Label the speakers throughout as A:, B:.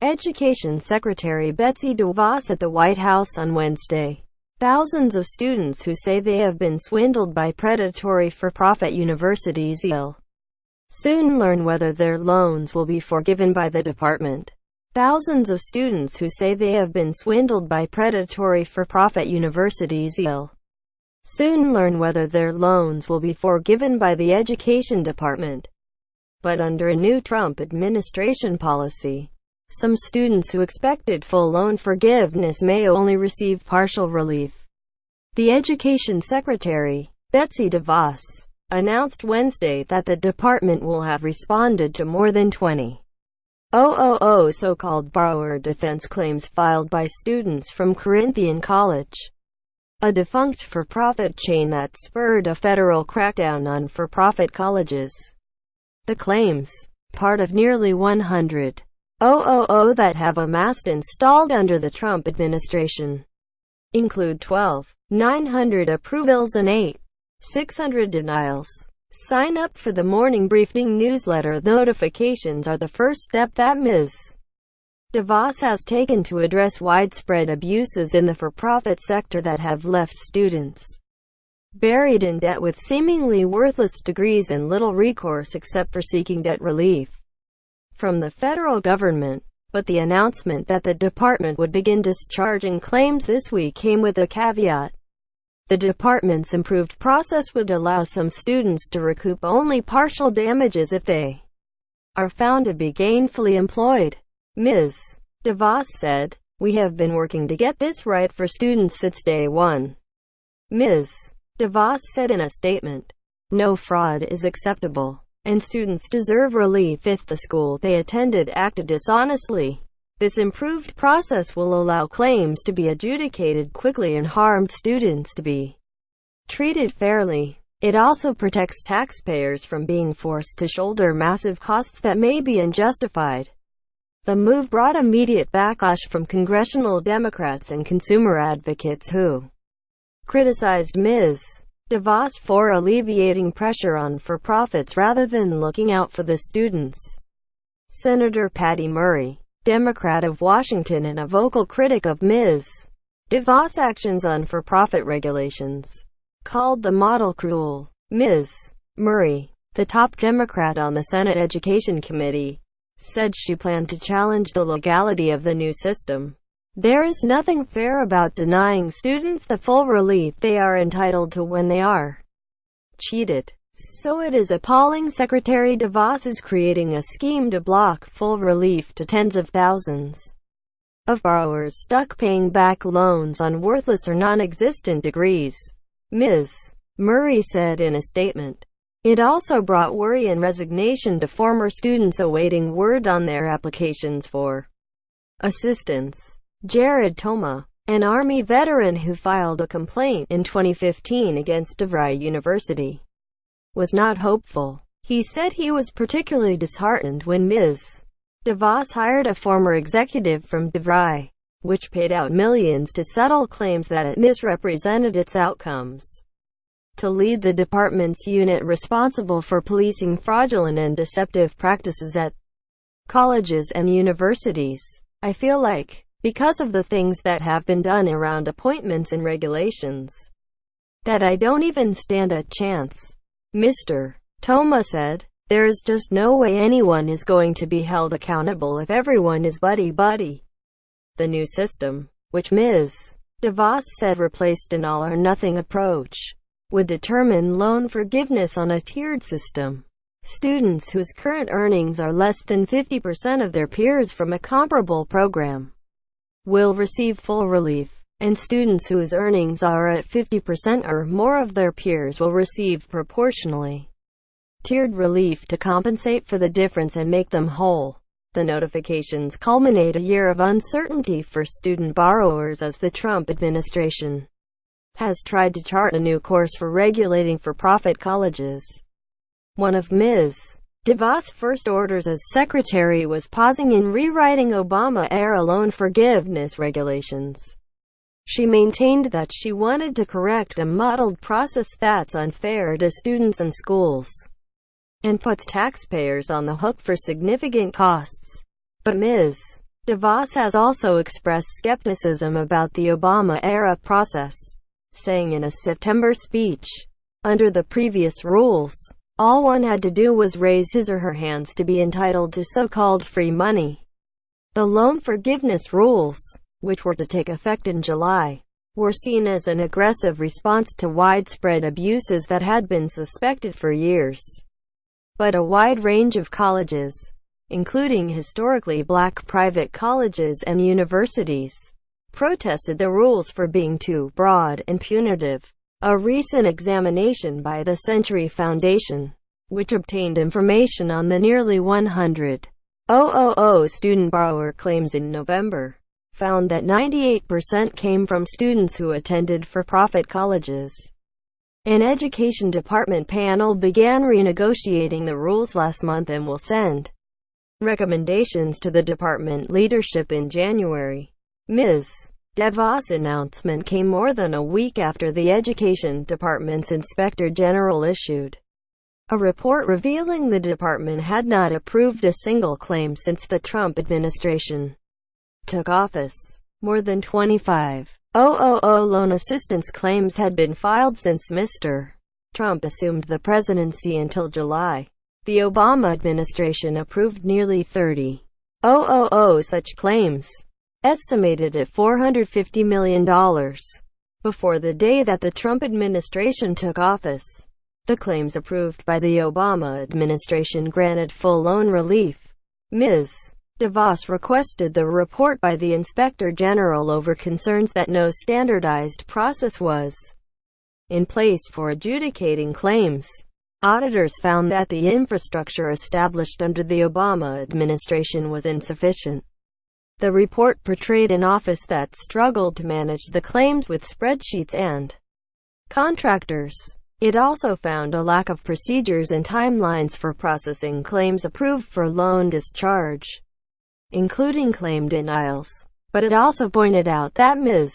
A: Education Secretary Betsy DeVos at the White House on Wednesday. Thousands of students who say they have been swindled by predatory for-profit universities will soon learn whether their loans will be forgiven by the department. Thousands of students who say they have been swindled by predatory for-profit universities will soon learn whether their loans will be forgiven by the Education Department. But under a new Trump administration policy, some students who expected full loan forgiveness may only receive partial relief. The Education Secretary, Betsy DeVos, announced Wednesday that the department will have responded to more than 20,000 so-called borrower defense claims filed by students from Corinthian College, a defunct for-profit chain that spurred a federal crackdown on for-profit colleges. The claims, part of nearly 100,000 that have amassed and stalled under the Trump administration, include 12,900 approvals and 8,600 denials. Sign up for the morning briefing newsletter. Notifications are the first step that Ms. DeVos has taken to address widespread abuses in the for-profit sector that have left students buried in debt with seemingly worthless degrees and little recourse except for seeking debt relief from the federal government. But the announcement that the department would begin discharging claims this week came with a caveat. The department's improved process would allow some students to recoup only partial damages if they are found to be gainfully employed. Ms. DeVos said, "We have been working to get this right for students since day one." Ms. DeVos said in a statement, "No fraud is acceptable, and students deserve relief if the school they attended acted dishonestly. This improved process will allow claims to be adjudicated quickly and harmed students to be treated fairly. It also protects taxpayers from being forced to shoulder massive costs that may be unjustified." The move brought immediate backlash from congressional Democrats and consumer advocates who criticized Ms. DeVos for alleviating pressure on for-profits rather than looking out for the students. Senator Patty Murray, Democrat of Washington and a vocal critic of Ms. DeVos' actions on for-profit regulations, called the model cruel. Ms. Murray, the top Democrat on the Senate Education Committee, said she planned to challenge the legality of the new system. "There is nothing fair about denying students the full relief they are entitled to when they are cheated. So it is appalling Secretary DeVos is creating a scheme to block full relief to tens of thousands of borrowers stuck paying back loans on worthless or non-existent degrees," Ms. Murray said in a statement. It also brought worry and resignation to former students awaiting word on their applications for assistance. Jared Toma, an Army veteran who filed a complaint in 2015 against DeVry University, was not hopeful. He said he was particularly disheartened when Ms. DeVos hired a former executive from DeVry, which paid out millions to settle claims that it misrepresented its outcomes, to lead the department's unit responsible for policing fraudulent and deceptive practices at colleges and universities. "I feel like, because of the things that have been done around appointments and regulations, that I don't even stand a chance," Mr. Toma said. "There is just no way anyone is going to be held accountable if everyone is buddy-buddy." The new system, which Ms. DeVos said replaced an all-or-nothing approach, would determine loan forgiveness on a tiered system. Students whose current earnings are less than 50% of their peers from a comparable program will receive full relief, and students whose earnings are at 50% or more of their peers will receive proportionally tiered relief to compensate for the difference and make them whole. The notifications culminate a year of uncertainty for student borrowers as the Trump administration has tried to chart a new course for regulating for-profit colleges. One of Ms. DeVos' first orders as secretary was pausing and rewriting Obama-era loan forgiveness regulations. She maintained that she wanted to correct a muddled process that's unfair to students and schools, and puts taxpayers on the hook for significant costs. But Ms. DeVos has also expressed skepticism about the Obama-era process, saying in a September speech, "Under the previous rules, all one had to do was raise his or her hands to be entitled to so-called free money. The loan forgiveness rules, which were to take effect in July, were seen as an aggressive response to widespread abuses that had been suspected for years." But a wide range of colleges, including historically black private colleges and universities, protested the rules for being too broad and punitive. A recent examination by the Century Foundation, which obtained information on the nearly 100,000 student borrower claims in November, found that 98% came from students who attended for-profit colleges. An education department panel began renegotiating the rules last month and will send recommendations to the department leadership in January. Ms. DeVos' announcement came more than a week after the Education Department's Inspector General issued a report revealing the department had not approved a single claim since the Trump administration took office. More than 25,000 loan assistance claims had been filed since Mr. Trump assumed the presidency until July. The Obama administration approved nearly 30,000 such claims, estimated at $450 million. Before the day that the Trump administration took office, the claims approved by the Obama administration granted full loan relief. Ms. DeVos requested the report by the Inspector General over concerns that no standardized process was in place for adjudicating claims. Auditors found that the infrastructure established under the Obama administration was insufficient. The report portrayed an office that struggled to manage the claims with spreadsheets and contractors. It also found a lack of procedures and timelines for processing claims approved for loan discharge, including claim denials. But it also pointed out that Ms.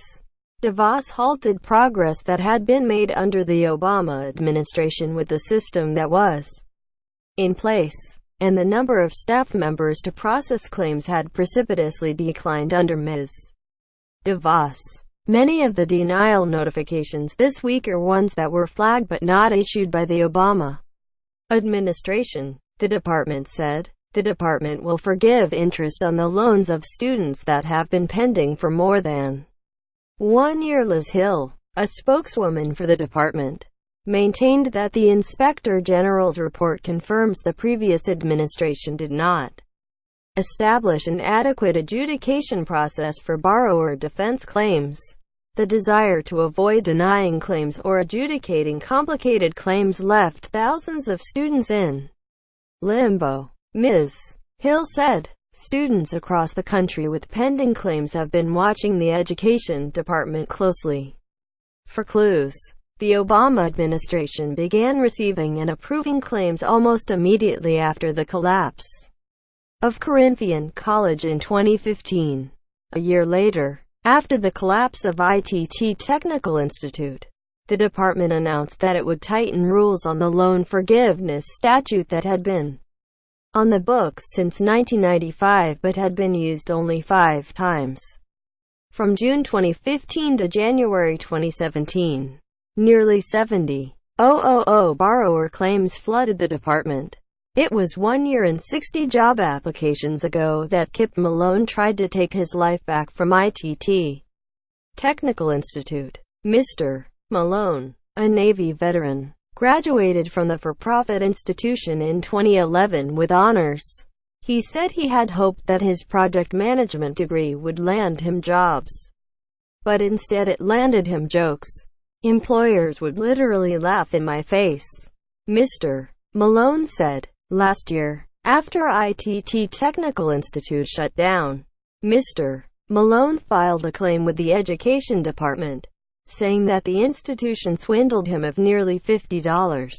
A: DeVos halted progress that had been made under the Obama administration with the system that was in place, and the number of staff members to process claims had precipitously declined under Ms. DeVos. Many of the denial notifications this week are ones that were flagged but not issued by the Obama administration, the department said. The department will forgive interest on the loans of students that have been pending for more than 1 year. Liz Hill, a spokeswoman for the department, maintained that the Inspector General's report confirms the previous administration did not establish an adequate adjudication process for borrower defense claims. The desire to avoid denying claims or adjudicating complicated claims left thousands of students in limbo. Ms. Hill said, "Students across the country with pending claims have been watching the Education Department closely for clues." The Obama administration began receiving and approving claims almost immediately after the collapse of Corinthian College in 2015. A year later, after the collapse of ITT Technical Institute, the department announced that it would tighten rules on the loan forgiveness statute that had been on the books since 1995 but had been used only 5 times. From June 2015 to January 2017, nearly 70,000 borrower claims flooded the department. It was 1 year and 60 job applications ago that Kip Malone tried to take his life back from ITT Technical Institute. Mr. Malone, a Navy veteran, graduated from the for-profit institution in 2011 with honors. He said he had hoped that his project management degree would land him jobs, but instead it landed him jokes. "Employers would literally laugh in my face," Mr. Malone said. Last year, after ITT Technical Institute shut down, Mr. Malone filed a claim with the Education Department, saying that the institution swindled him of nearly $50,000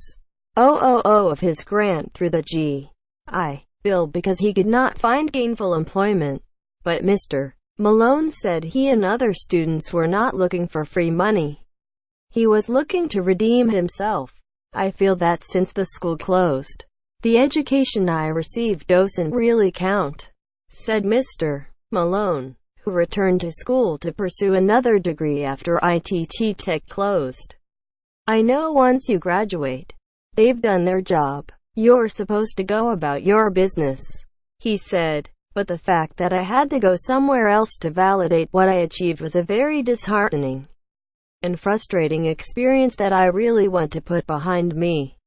A: of his grant through the GI Bill because he could not find gainful employment. But Mr. Malone said he and other students were not looking for free money. He was looking to redeem himself. "I feel that since the school closed, the education I received doesn't really count," said Mr. Malone, who returned to school to pursue another degree after ITT Tech closed. "I know once you graduate, they've done their job. You're supposed to go about your business," he said. "But the fact that I had to go somewhere else to validate what I achieved was a very disheartening and frustrating experience that I really want to put behind me."